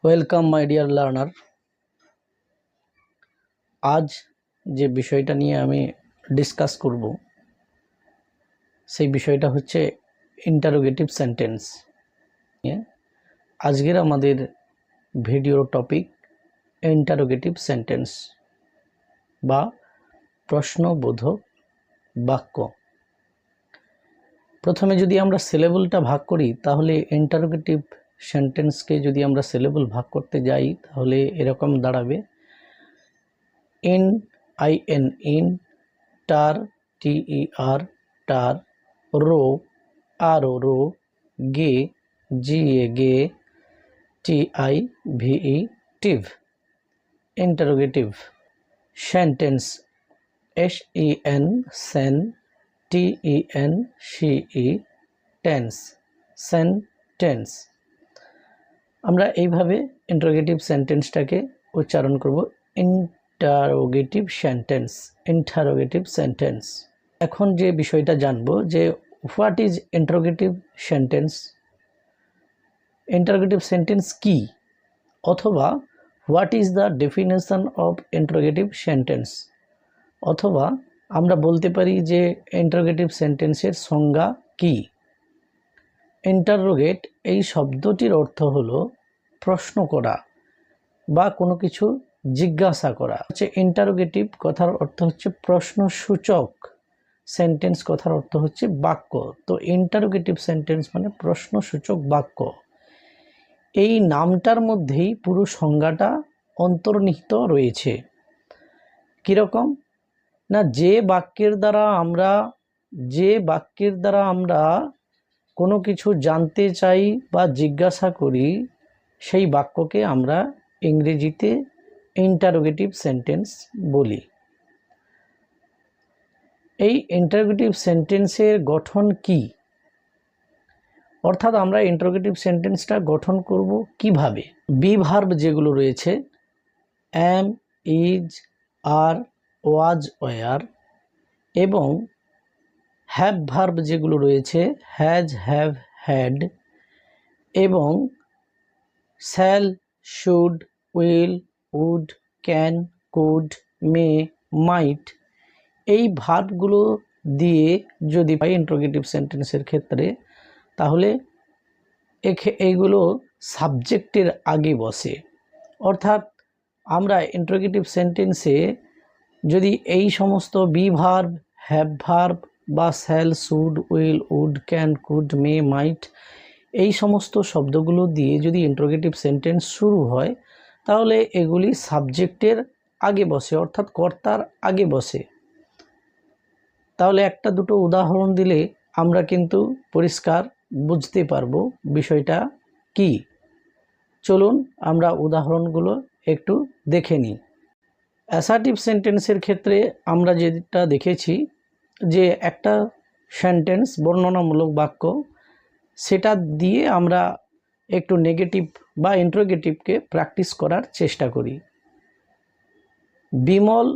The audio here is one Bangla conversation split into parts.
Welcome my dear learner. আজ যে বিষয়টা নিয়ে আমি ডিসকাস করব সেই বিষয়টা হচ্ছে ইন্টারোগেটিভ সেন্টেন্স। আজকের আমাদের ভিডিওর টপিক ইন্টারোগেটিভ সেন্টেন্স বা প্রশ্নবোধক বাক্য। প্রথমে যদি আমরা সিলেবলটা ভাগ করি তাহলে ইন্টারোগেটিভ সেন্টেন্সকে যদি আমরা সিলেবল ভাগ করতে যাই তাহলে এরকম দাঁড়াবে ইন in টার ter টার রো ro গে গে tive টিভ ইন্টারোগেটিভ সেন্টেন্স sen tence টেন্স সেন্টেন্স। আমরা এইভাবে ইন্টারোগেটিভ সেন্টেন্সটাকে উচ্চারণ করব ইন্টারোগেটিভ সেন্টেন্স। এখন যে বিষয়টা জানবো যে হোয়াট ইজ ইন্টারোগেটিভ সেন্টেন্স কি, অথবা what is the definition of interrogative sentence, অথবা আমরা বলতে পারি যে ইন্টারোগেটিভ সেন্টেন্সের সংজ্ঞা কি। ইন্টারোগেট এই শব্দটির অর্থ হলো প্রশ্ন করা বা কোনো কিছু জিজ্ঞাসা করা। হচ্ছে ইন্টারোগেটিভ কথার অর্থ হচ্ছে প্রশ্নসূচক, সেন্টেন্স কথার অর্থ হচ্ছে বাক্য। তো ইন্টারোগেটিভ সেন্টেন্স মানে প্রশ্নসূচক বাক্য। এই নামটার মধ্যেই পুরো সংজ্ঞাটা অন্তর্নিহিত রয়েছে। কীরকম না, যে বাক্যের দ্বারা আমরা কোনো কিছু জানতে চাই বা জিজ্ঞাসা করি সেই বাক্যকে আমরা ইংরেজিতে ইন্টারোগেটিভ সেন্টেন্স বলি। এই ইন্টারোগেটিভ সেন্টেন্সের গঠন কি, অর্থাৎ আমরা ইন্টারোগেটিভ সেন্টেন্সটা গঠন করব কিভাবে। বি ভার্ব যেগুলো রয়েছে am, is, are, was, were, এবং হ্যাভ ভার্ব যেগুলো রয়েছে হ্যাজ, হ্যাভ, হ্যাড, এবং shall, should, will, would, can, could, may, might, এই ভার্বগুলো দিয়ে যদি পাই ইন্টারোগেটিভ সেন্টেন্সের ক্ষেত্রে, তাহলে এইগুলো সাবজেক্টের আগে বসে। অর্থাৎ আমরা ইন্টারোগেটিভ সেন্টেন্সে যদি এই সমস্ত বি ভার্ব, হ্যাভ ভার্ব বা shall, should, will, would, can, could, may, might, এই সমস্ত শব্দগুলো দিয়ে যদি ইন্টারোগেটিভ সেন্টেন্স শুরু হয় তাহলে এগুলি সাবজেক্টের আগে বসে, অর্থাৎ কর্তার আগে বসে। তাহলে একটা দুটো উদাহরণ দিলে আমরা কিন্তু পরিষ্কার বুঝতে পারবো বিষয়টা কি। চলুন আমরা উদাহরণগুলো একটু দেখে নিই। অ্যাসার্টিভ সেন্টেন্সের ক্ষেত্রে আমরা যেটা দেখেছি যে একটা সেন্টেন্স বর্ণনামূলক বাক্য, সেটা দিয়ে আমরা একটু নেগেটিভ বা ইন্টারোগেটিভকে প্র্যাকটিস করার চেষ্টা করি। Bimal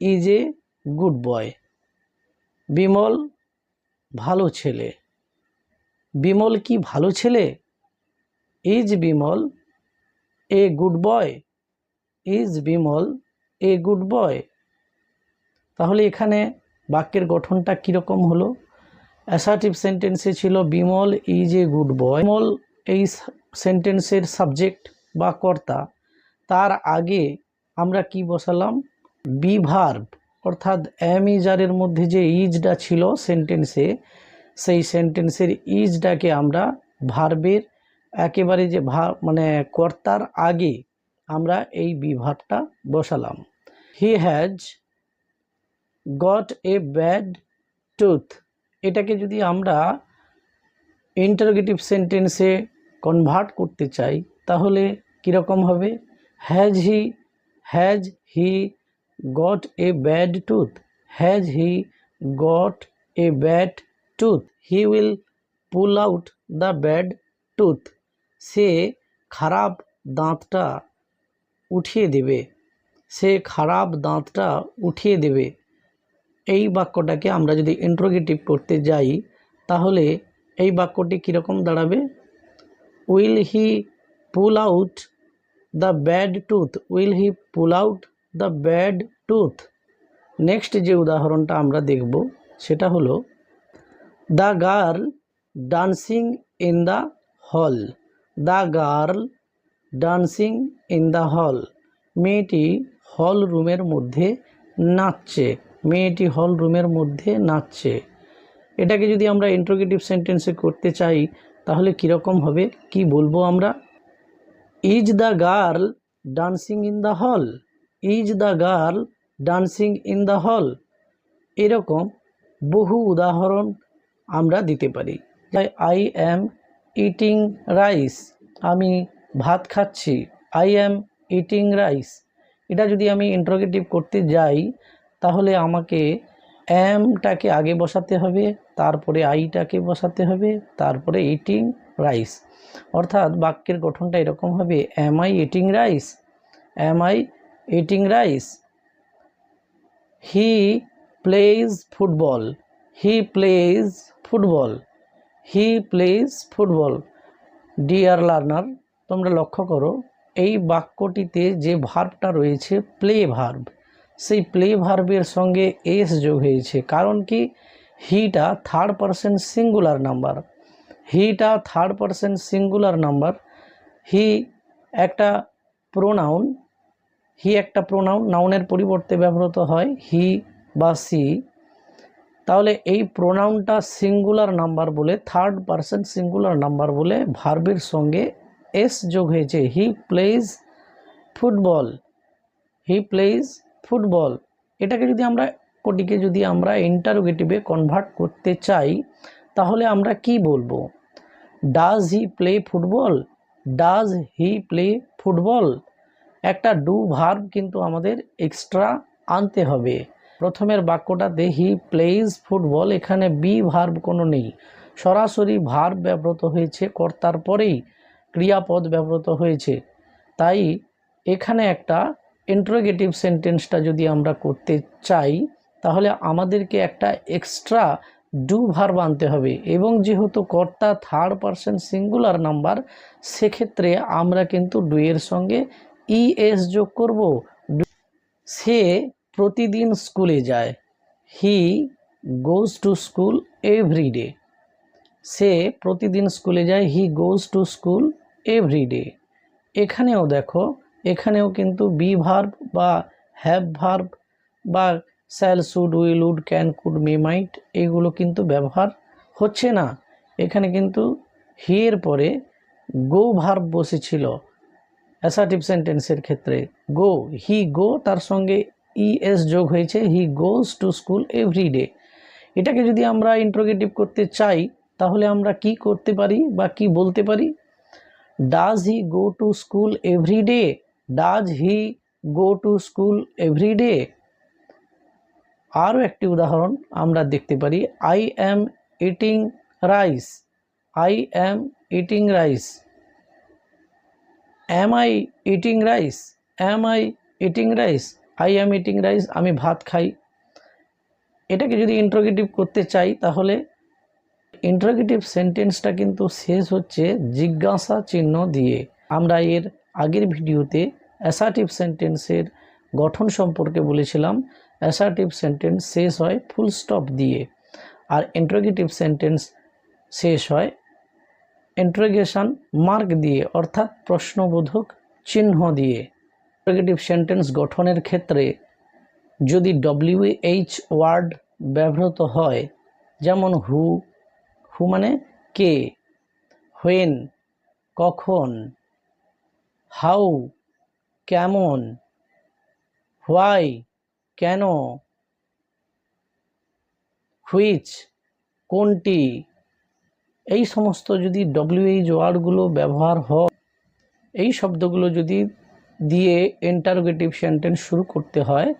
is a good boy. Bimal ভালো ছেলে। বিমল কি ভালো ছেলে? Is Bimal a good boy? Is Bimal a good boy? তাহলে এখানে বাক্যের গঠনটা কীরকম হলো? অ্যাসার্টিভ সেন্টেন্সে ছিল Bimal is a good boy. Bimal এই সেন্টেন্সের সাবজেক্ট বা কর্তা, তার আগে আমরা কি বসালাম? বি ভার্ব, অর্থাৎ অ্যাম ইজ আরের মধ্যে যে ইজটা ছিল সেন্টেন্সে, সেই সেন্টেন্সের ইজটাকে আমরা ভার্বের একেবারে যে কর্তার আগে আমরা এই বি ভার্বটা বসালাম। He has got a bad tooth, এটাকে যদি আমরা ইন্টারোগেটিভ সেন্টেন্সে কনভার্ট করতে চাই তাহলে কীরকম হবে? Has he got a bad tooth? Has he got a bad tooth? He will pull out the bad tooth, সে খারাপ দাঁতটা উঠিয়ে দেবে। সে খারাপ দাঁতটা উঠিয়ে দেবে। এই বাক্যটাকে আমরা যদি ইন্টারোগেটিভ করতে যাই তাহলে এই বাক্যটি কীরকম দাঁড়াবে? Will he pool out the bad tooth, will he pool out the bad tooth. Next যে উদাহরণটা আমরা দেখব সেটা হলো the girl dancing in the hall, the girl dancing in the hall, মেয়েটি হল রুমের মধ্যে নাচছে, মেয়েটি হল রুমের মধ্যে নাচছে। এটাকে যদি আমরা ইন্টারোগেটিভ সেন্টেন্সে করতে চাই তাহলে কীরকম হবে, কি বলবো আমরা? Is the girl dancing in the hall, is the girl dancing in the hall. এরকম বহু উদাহরণ আমরা দিতে পারি। আই অ্যাম ইটিং রাইস, আমি ভাত খাচ্ছি, আই অ্যাম ইটিং রাইস। এটা যদি আমি ইন্টারোগেটিভ করতে যাই তাহলে আমাকে অ্যামটাকে আগে বসাতে হবে, তারপরে আইটাকে বসাতে হবে, তারপরে ইটিং রাইস। অর্থাৎ বাক্যের গঠনটা এরকম হবে, am I eating rice, am I eating rice. He plays football, he plays football, he plays football. Dear learner, তোমরা লক্ষ্য করো এই বাক্যটিতে যে ভার্বটা রয়েছে প্লে ভার্ব, সেই প্লে ভার্বের সঙ্গে এস যোগ হয়েছে। কারণ কি, হিটা থার্ড পারসন সিঙ্গুলার নাম্বার, হিটা third person singular number. He একটা প্রোনাউন, হি একটা প্রোনাউন, নাউনের পরিবর্তে ব্যবহৃত হয় হি বা সি। তাহলে এই প্রোনাউনটা সিঙ্গুলার নাম্বার বলে, থার্ড পারসন সিঙ্গুলার নাম্বার বলে ভার্বের সঙ্গে এস যোগ হয়েছে। He plays football, he plays football. এটাকে যদি আমরা কোটিকে যদি আমরা ইন্টারোগেটিভে কনভার্ট করতে চাই তাহলে আমরা কি বলবো? Does he play football, does he play football. একটা ডু ভার্ব কিন্তু আমাদের এক্সট্রা আনতে হবে। প্রথমের বাক্যটাতে হি প্লেজ ফুটবল, এখানে বি ভার্ব কোনো নেই, সরাসরি ভার্ব ব্যবহৃত হয়েছে, কর্তার পরেই ক্রিয়াপদ ব্যবহৃত হয়েছে। তাই এখানে একটা ইন্টারোগেটিভ সেন্টেন্সটা যদি আমরা করতে চাই তাহলে আমাদেরকে একটা এক্সট্রা ডু ভার্ব আনতে হবে, এবং যেহেতু কর্তা থার্ড পারসন সিঙ্গুলার নাম্বার সেক্ষেত্রে আমরা কিন্তু ডু এর সঙ্গে ইএস যোগ করব। সে প্রতিদিন স্কুলে যায়, he goes to school everyday, সে প্রতিদিন স্কুলে যায়, he goes to school everyday. এখানেও দেখো, এখানেও কিন্তু বি ভার্ব বা হ্যাভ ভার্ব বা shall, should, will, would, can, could, may, might এগুলো কিন্তু ব্যবহার হচ্ছে না। এখানে কিন্তু হি এর পরে গো ভার্ব বসেছিল অ্যাসার্টিভ সেন্টেন্সের ক্ষেত্রে, গো, হি গো, তার সঙ্গে ইএস যোগ হয়েছে, হি গোজ টু স্কুল এভরিডে। এটাকে যদি আমরা ইন্টারোগেটিভ করতে চাই তাহলে আমরা কি করতে পারি বা কি বলতে পারি? Does he go to school every day, does he go to school every day. আরও একটি উদাহরণ আমরা দেখতে পারি, I am eating rice, I am eating rice, am I eating rice, am I eating rice, I am eating rice, আমি ভাত খাই। এটাকে যদি ইন্টারোগেটিভ করতে চাই তাহলে ইন্টারোগেটিভ সেন্টেন্সটা কিন্তু শেষ হচ্ছে জিজ্ঞাসা চিহ্ন দিয়ে। আমরা এর আগের ভিডিওতে অ্যাসার্টিভ সেন্টেন্সের গঠন সম্পর্কে বলেছিলাম। অ্যাসার্টিভ সেন্টেন্স শেষ হয় ফুল স্টপ দিয়ে, আর ইন্টারোগেটিভ সেন্টেন্স শেষ হয় ইন্টারোগেশন মার্ক দিয়ে, অর্থাৎ প্রশ্নবোধক চিহ্ন দিয়ে। ইন্টারোগেটিভ সেন্টেন্স গঠনের ক্ষেত্রে যদি WH ওয়ার্ড ব্যবহৃত হয়, যেমন হু, হু মানে কে, হোয়েন কখন, হাউ কেমন, হোয়াই কেন, হুইচ কোনটি, এই সমস্ত যদি WH ওয়ার্ডগুলো ব্যবহার হয়, এই শব্দগুলো যদি দিয়ে ইন্টারোগেটিভ সেন্টেন্স শুরু করতে হয়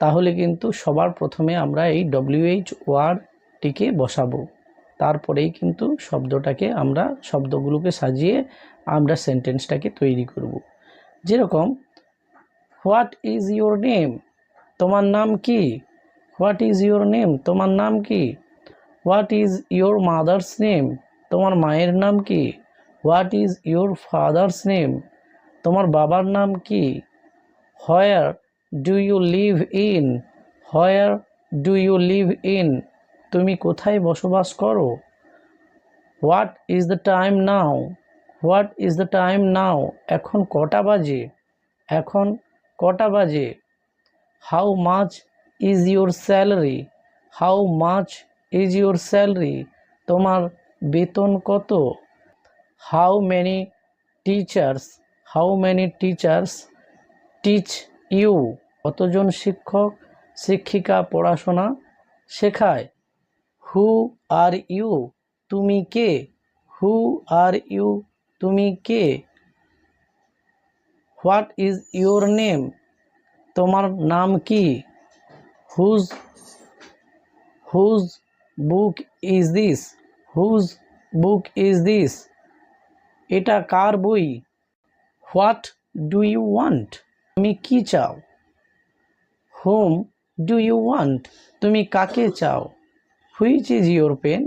তাহলে কিন্তু সবার প্রথমে আমরা এই WH ওয়ার্ডটিকে বসাবো, তারপরেই কিন্তু শব্দগুলোকে সাজিয়ে আমরা সেন্টেন্সটাকে তৈরি করব। যেরকম হোয়াট ইজ ইয়োর নেম, তোমার নাম কি, হোয়াট ইজ ইয়োর নেম, তোমার নাম কি, what is your mother's name, তোমার মায়ের নাম কি, what is your father's name, তোমার বাবার নাম কি? Where do you live in? Where do you live in? তুমি কোথায় বসবাস করো? What is the time now? What is the time now? এখন কটা বাজে? এখন কটা বাজে? How much is your salary? How much is your salary? তোমার বেতন কত? How many teachers? How many teachers teach you? কতজন শিক্ষক শিক্ষিকা পড়াশোনা শেখায়? Who are you? তুমি কে? Who are you? তুমি কে? What is your name? তোমার নাম কি? Whose whose book is this? Whose book is this? এটা কার বই? What do you want? তুমি কি চাও? Whom do you want? তুমি কাকে চাও? Which is your pen?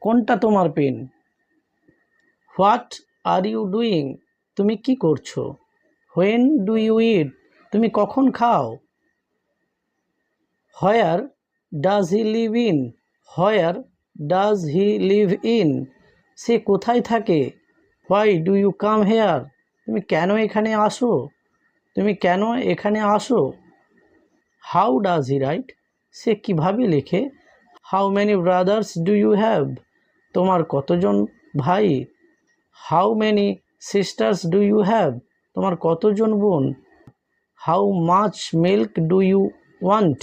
কোনটা তোমার pen? What are you doing? তুমি কি করছো? When do you eat? তুমি কখন খাও? Where does he live in? Where does he live in? সে কোথায় থাকে? Why do you come here? তুমি কেন এখানে আসো? তুমি কেন এখানে আসো? How does he write? সে কিভাবে লেখে? How many brothers do you have? তোমার কতজন ভাই? How many sisters do you have? তোমার কতজন বোন? How much milk do you want?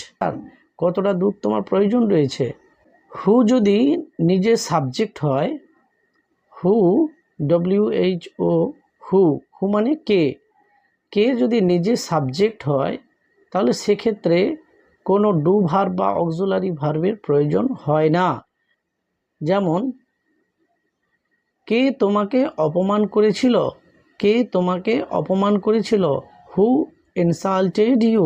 কতটা দুধ তোমার প্রয়োজন রয়েছে? হু যদি নিজের সাবজেক্ট হয়, হু WHO হু, হু মানে কে, কে যদি নিজের সাবজেক্ট হয় তাহলে সেক্ষেত্রে কোনো ডু ভার্ব বা অক্সিলারি ভার্বের প্রয়োজন হয় না। যেমন, কে তোমাকে অপমান করেছিল? কে তোমাকে অপমান করেছিল? হু ইনসাল্টেড ইউ?